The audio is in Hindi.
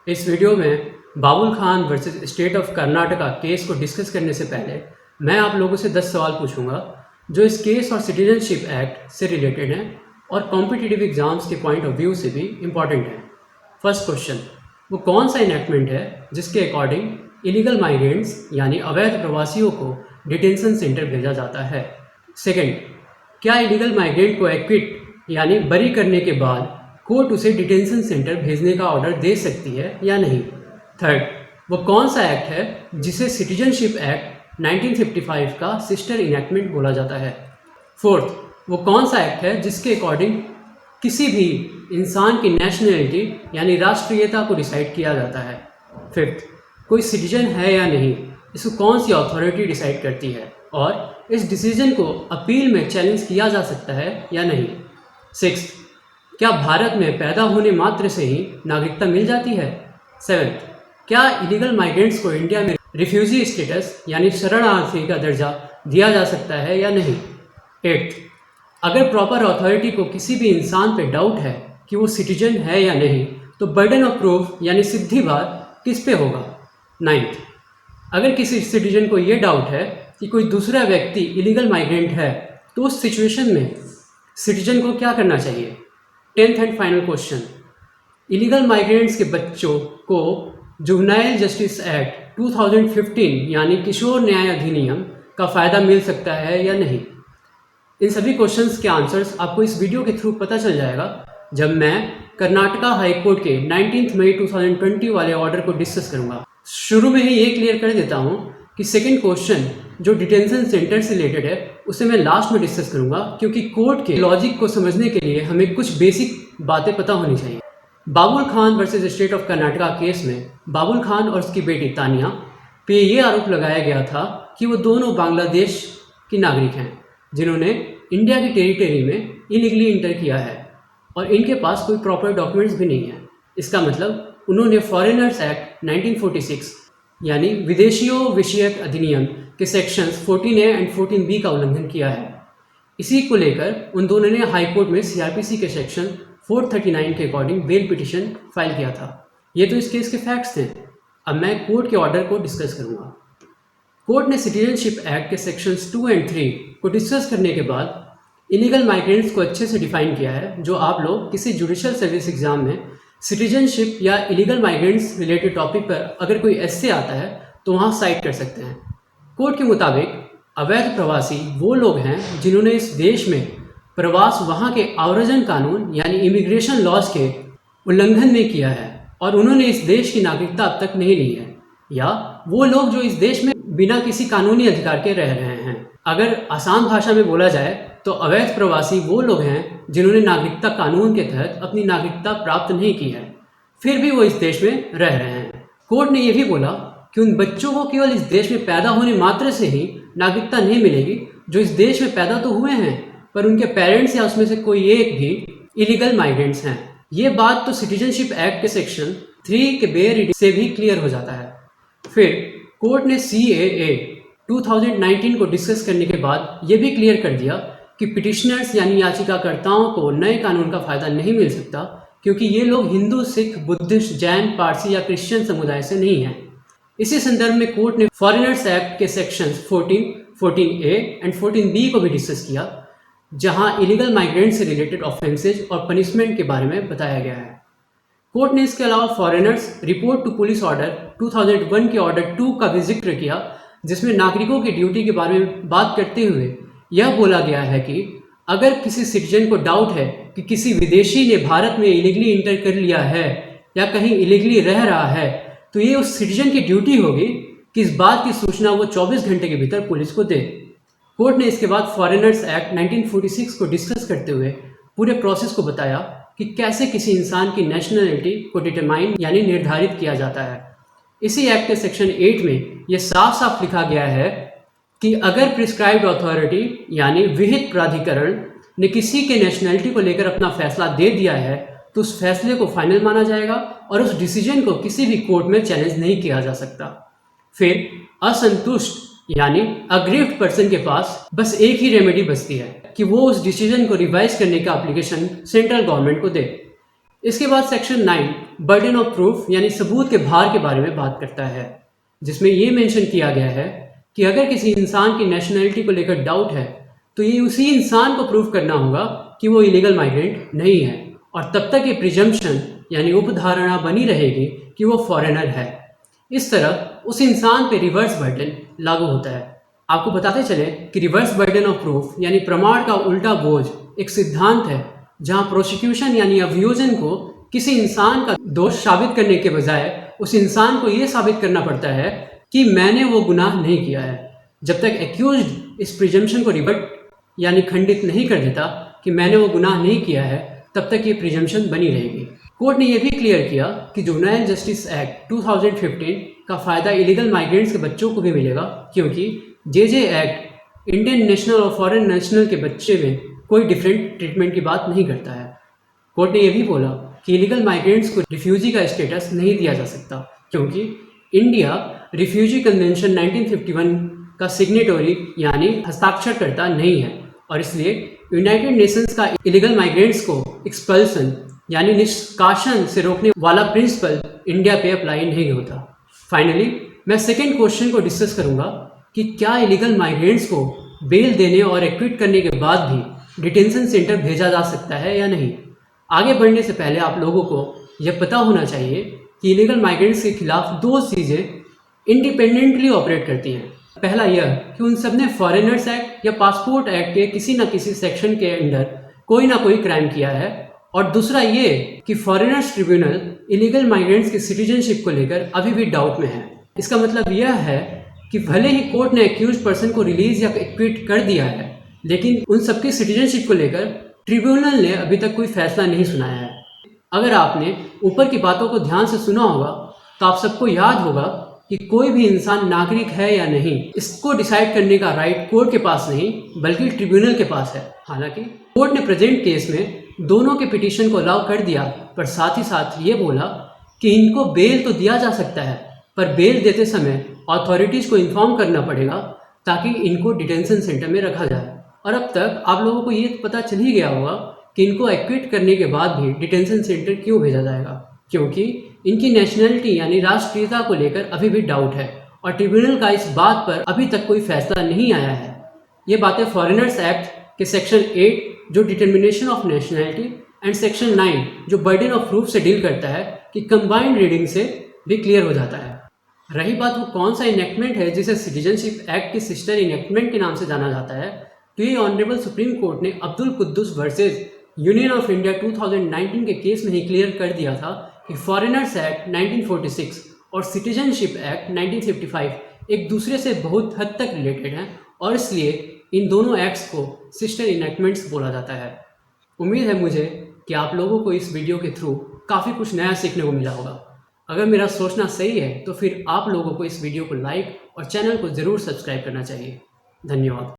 इस वीडियो में Babul Khan versus state of Karnataka case को डिस्कस करने से पहले मैं आप लोगों से 10 सवाल पूछूंगा जो इस केस और सिटीजनशिप एक्ट से रिलेटेड हैं और कॉम्पिटिटिव एग्जाम्स के पॉइंट ऑफ व्यू से भी इम्पॉर्टेंट है। फर्स्ट क्वेश्चन, वो कौन सा इनैक्टमेंट है जिसके अकॉर्डिंग इलीगल माइग्रेंट्स यानी अवैध प्रवासियों को डिटेंशन सेंटर भेजा जाता है। सेकेंड, क्या इलीगल माइग्रेंट को एक्विट यानी बरी करने के बाद कोर्ट उसे डिटेंशन सेंटर भेजने का ऑर्डर दे सकती है या नहीं। थर्ड, वो कौन सा एक्ट है जिसे सिटीजनशिप एक्ट 1955 का सिस्टर इनैक्टमेंट बोला जाता है। फोर्थ, वो कौन सा एक्ट है जिसके अकॉर्डिंग किसी भी इंसान की नेशनलिटी यानी राष्ट्रीयता को डिसाइड किया जाता है। फिफ्थ, कोई सिटीजन है या नहीं इसको कौन सी अथॉरिटी डिसाइड करती है और इस डिसीजन को अपील में चैलेंज किया जा सकता है या नहीं। सिक्स्थ, क्या भारत में पैदा होने मात्र से ही नागरिकता मिल जाती है। सेवेंथ, क्या इलीगल माइग्रेंट्स को इंडिया में रिफ्यूजी स्टेटस यानी शरणार्थी का दर्जा दिया जा सकता है या नहीं। एट्थ, अगर प्रॉपर अथॉरिटी को किसी भी इंसान पे डाउट है कि वो सिटीजन है या नहीं तो बर्डन ऑफ प्रूफ यानी सिद्धि भार किस पे होगा। नाइन्थ, अगर किसी सिटीजन को ये डाउट है कि कोई दूसरा व्यक्ति इलीगल माइग्रेंट है तो उस सिचुएशन में सिटीजन को क्या करना चाहिए। Tenth and final question, illegal migrants के बच्चों को जुवेनाइल जस्टिस एक्ट 2015 यानी किशोर न्याय अधिनियम का फ़ायदा मिल सकता है या नहीं। इन सभी क्वेश्चंस के आंसर्स आपको इस वीडियो के थ्रू पता चल जाएगा जब मैं कर्नाटका हाई कोर्ट के 19 मई 2020 वाले ऑर्डर को डिस्कस करूंगा। शुरू में ही ये क्लियर कर देता हूँ कि सेकेंड क्वेश्चन जो डिटेंशन सेंटर से रिलेटेड है उसे मैं लास्ट में डिस्कस करूंगा क्योंकि कोर्ट के लॉजिक को समझने के लिए हमें कुछ बेसिक बातें पता होनी चाहिए। Babul Khan versus state of Karnataka case में बाबुल खान और उसकी बेटी तानिया पे ये आरोप लगाया गया था कि वो दोनों बांग्लादेश की नागरिक हैं जिन्होंने इंडिया की टेरिटरी में इलीगली इंटर किया है और इनके पास कोई प्रॉपर डॉक्यूमेंट्स भी नहीं है। इसका मतलब उन्होंने फॉरेनर्स एक्ट 1946 यानी विदेशियों विषयक अधिनियम के सेक्शंस 14A एंड 14B का उल्लंघन किया है। इसी को लेकर उन दोनों ने हाई कोर्ट में CRPC के सेक्शन 439 के अकॉर्डिंग बेल पिटिशन फाइल किया था। ये तो इस केस के फैक्ट्स थे। अब मैं कोर्ट के ऑर्डर को डिस्कस करूंगा। कोर्ट ने सिटीजनशिप एक्ट के सेक्शंस 2 एंड 3 को डिस्कस करने के बाद इलीगल माइग्रेंट्स को अच्छे से डिफाइन किया है जो आप लोग किसी जुडिशियल सर्विस एग्जाम में सिटीजनशिप या इलीगल माइग्रेंट्स रिलेटेड टॉपिक पर अगर कोई एस्से आता है तो वहाँ साइट कर सकते हैं। कोर्ट के मुताबिक अवैध प्रवासी वो लोग हैं जिन्होंने इस देश में प्रवास वहाँ के आव्रजन कानून यानी इमिग्रेशन लॉज के उल्लंघन में किया है और उन्होंने इस देश की नागरिकता अब तक नहीं ली है, या वो लोग जो इस देश में बिना किसी कानूनी अधिकार के रह रहे हैं। अगर आसान भाषा में बोला जाए तो अवैध प्रवासी वो लोग हैं जिन्होंने नागरिकता कानून के तहत अपनी नागरिकता प्राप्त नहीं की है फिर भी वो इस देश में रह रहे हैं। कोर्ट ने यह भी बोला कि उन बच्चों को केवल इस देश में पैदा होने मात्र से ही नागरिकता नहीं मिलेगी जो इस देश में पैदा तो हुए हैं पर उनके पेरेंट्स या उसमें से कोई एक भी इलीगल माइग्रेंट्स हैं। ये बात तो सिटीजनशिप एक्ट के सेक्शन 3 के बेयर रीडिंग से भी क्लियर हो जाता है। फिर कोर्ट ने CAA 2019 को डिस्कस करने के बाद ये भी क्लियर कर दिया कि पिटिशनर्स यानी याचिकाकर्ताओं को नए कानून का फ़ायदा नहीं मिल सकता क्योंकि ये लोग हिंदू, सिख, बुद्धिस्ट, जैन, पारसी या क्रिश्चियन समुदाय से नहीं हैं। इसी संदर्भ में कोर्ट ने फॉरेनर्स एक्ट के सेक्शंस 14, 14A एंड 14B को भी डिस्कस किया जहां इलीगल माइग्रेंट से रिलेटेड ऑफेंसेज और पनिशमेंट के बारे में बताया गया है। कोर्ट ने इसके अलावा foreigners report to police order 2001 के ऑर्डर 2 का भी जिक्र किया जिसमें नागरिकों की ड्यूटी के बारे में बात करते हुए यह बोला गया है कि अगर किसी सिटीजन को डाउट है कि किसी विदेशी ने भारत में इलीगली इंटर कर लिया है या कहीं इलीगली रह रहा है तो ये उस सिटीजन की ड्यूटी होगी कि इस बात की सूचना वो 24 घंटे के भीतर पुलिस को दे। कोर्ट ने इसके बाद फॉरेनर्स एक्ट 1946 को डिस्कस करते हुए पूरे प्रोसेस को बताया कि कैसे किसी इंसान की नेशनलिटी को डिटरमाइन यानी निर्धारित किया जाता है। इसी एक्ट के सेक्शन 8 में यह साफ साफ लिखा गया है कि अगर प्रिस्क्राइब्ड अथॉरिटी यानी विहित प्राधिकरण ने किसी के नेशनलिटी को लेकर अपना फैसला दे दिया है तो उस फैसले को फाइनल माना जाएगा और उस डिसीजन को किसी भी कोर्ट में चैलेंज नहीं किया जा सकता। फिर असंतुष्ट यानी अग्रीव्ड पर्सन के पास बस एक ही रेमेडी बचती है कि वो उस डिसीजन को रिवाइज करने का एप्लीकेशन सेंट्रल गवर्नमेंट को दे। इसके बाद सेक्शन 9 बर्डन ऑफ प्रूफ यानी सबूत के भार के बारे में बात करता है, जिसमें ये मेंशन किया गया है कि अगर किसी इंसान की नेशनैलिटी को लेकर डाउट है तो ये उसी इंसान को प्रूव करना होगा कि वो इलीगल माइग्रेंट नहीं है, और तब तक ये प्रिजम्पशन यानी उपधारणा बनी रहेगी कि वो फॉरेनर है। इस तरह उस इंसान पे रिवर्स बर्डन लागू होता है। आपको बताते चले कि रिवर्स बर्डन ऑफ प्रूफ यानी प्रमाण का उल्टा बोझ एक सिद्धांत है जहां प्रोसिक्यूशन यानी अभियोजन को किसी इंसान का दोष साबित करने के बजाय उस इंसान को ये साबित करना पड़ता है कि मैंने वो गुनाह नहीं किया है। जब तक एक्यूज्ड इस प्रिजम्पशन को रिबट यानी खंडित नहीं कर देता कि मैंने वो गुनाह नहीं किया है, तब तक ये प्रिजम्पशन बनी रहेगी। कोर्ट ने यह भी क्लियर किया कि जुवेनाइल जस्टिस एक्ट 2015 का फ़ायदा इलीगल माइग्रेंट्स के बच्चों को भी मिलेगा, क्योंकि जे एक्ट इंडियन नेशनल और फॉरेन नेशनल के बच्चे में कोई डिफरेंट ट्रीटमेंट की बात नहीं करता है। कोर्ट ने यह भी बोला कि इलीगल माइग्रेंट्स को रिफ्यूजी का स्टेटस नहीं दिया जा सकता, क्योंकि इंडिया रिफ्यूजी कन्वेंशन 1951 का सिग्नेटरी यानी हस्ताक्षरकर्ता नहीं है, और इसलिए यूनाइटेड नेशंस का इलीगल माइग्रेंट्स को एक्सपल्सन यानी निष्कासन से रोकने वाला प्रिंसिपल इंडिया पे अप्लाई नहीं होता। फाइनली मैं सेकेंड क्वेश्चन को डिस्कस करूंगा कि क्या इलीगल माइग्रेंट्स को बेल देने और एक्विट करने के बाद भी डिटेंशन सेंटर भेजा जा सकता है या नहीं। आगे बढ़ने से पहले आप लोगों को यह पता होना चाहिए कि इलीगल माइग्रेंट्स के खिलाफ दो चीज़ें इंडिपेंडेंटली ऑपरेट करती हैं। पहला यह कि उन सब ने फॉरेनर्स एक्ट या पासपोर्ट एक्ट के किसी न किसी सेक्शन के अंडर कोई ना कोई क्राइम किया है, और दूसरा ये कि फॉरेनर्स ट्रिब्यूनल इलीगल माइग्रेंट्स की सिटीजनशिप को लेकर अभी भी डाउट में है। इसका मतलब यह है कि भले ही कोर्ट ने एक्यूज्ड पर्सन को रिलीज या एक्विट कर दिया है, लेकिन उन सबकी सिटीजनशिप को लेकर ट्रिब्यूनल ने अभी तक कोई फैसला नहीं सुनाया है। अगर आपने ऊपर की बातों को ध्यान से सुना होगा तो आप सबको याद होगा कि कोई भी इंसान नागरिक है या नहीं, इसको डिसाइड करने का राइट कोर्ट के पास नहीं बल्कि ट्रिब्यूनल के पास है। हालांकि कोर्ट ने प्रेजेंट केस में दोनों के पिटीशन को अलाउ कर दिया, पर साथ ही साथ ये बोला कि इनको बेल तो दिया जा सकता है, पर बेल देते समय अथॉरिटीज़ को इन्फॉर्म करना पड़ेगा ताकि इनको डिटेंशन सेंटर में रखा जाए। और अब तक आप लोगों को ये पता चल ही गया होगा कि इनको एक्विट करने के बाद भी डिटेंशन सेंटर क्यों भेजा जाएगा, क्योंकि इनकी नेशनैलिटी यानी राष्ट्रीयता को लेकर अभी भी डाउट है, और ट्रिब्यूनल का इस बात पर अभी तक कोई फैसला नहीं आया है। ये बातें फॉरेनर्स एक्ट के सेक्शन 8 जो determination of nationality and section 9 जो बर्डन ऑफ प्रूफ से डील करता है कि कंबाइंड रीडिंग से भी क्लियर हो जाता है। रही बात वो कौन सा इनेक्टमेंट है जिसे सिटीजनशिप एक्ट की सिस्टर इनेक्टमेंट के नाम से जाना जाता है, तो ये ऑनरेबल सुप्रीम कोर्ट ने Abdul Kuddus versus Union of India 2019 के केस में ही क्लियर कर दिया था कि फॉरेनर्स एक्ट 1946 और सिटीजनशिप एक्ट 1955 एक दूसरे से बहुत हद तक रिलेटेड हैं, और इसलिए इन दोनों एक्ट्स को सिस्टर इनेक्टमेंट्स बोला जाता है। उम्मीद है मुझे कि आप लोगों को इस वीडियो के थ्रू काफ़ी कुछ नया सीखने को मिला होगा। अगर मेरा सोचना सही है तो फिर आप लोगों को इस वीडियो को लाइक और चैनल को ज़रूर सब्सक्राइब करना चाहिए। धन्यवाद।